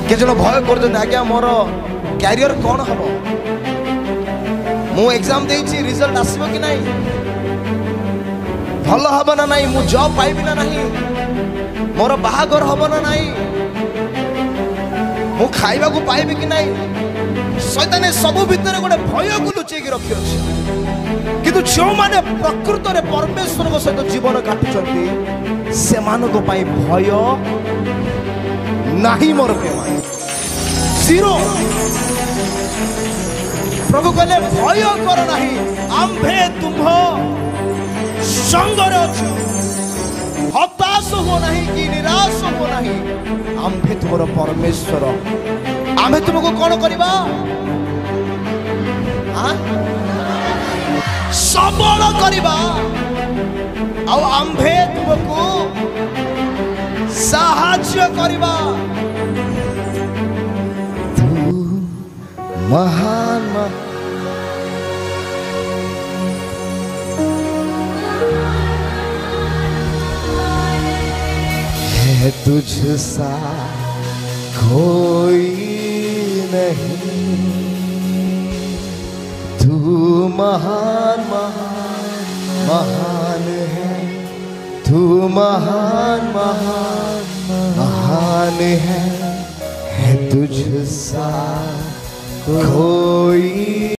के जन भय कर आज्ञा मोर कैरियर कौन हम मु एग्जाम देछि रिजल्ट आसीबो कि नहीं भल हम ना नहीं मु जॉब पाइबि ना नहीं मोर बाहागर हम ना नहीं मु खाइबा को पाइबि कि नहीं शैतान सब भितर गोटे भय को लुचेक रखी अछि किंतु जो माने प्रकृत रे परमेश्वर को सहित जीवन काटुचंती से मानको पाई भय नहीं मोर प्रेम जीरो प्रभु कहले भय कर नहीं आम्भे तुम संगर अच्छु हताश हो नहीं कि निराश हो नहीं आम्भे तुमर परमेश्वर आम्भे तुमको कौन करबा सबल करबा आ आम्भे तुमको साहाय्य करबा तू महान है तुझ सा कोई नहीं तू महान महान महान है तू महान महान महान है तुझ सा कोई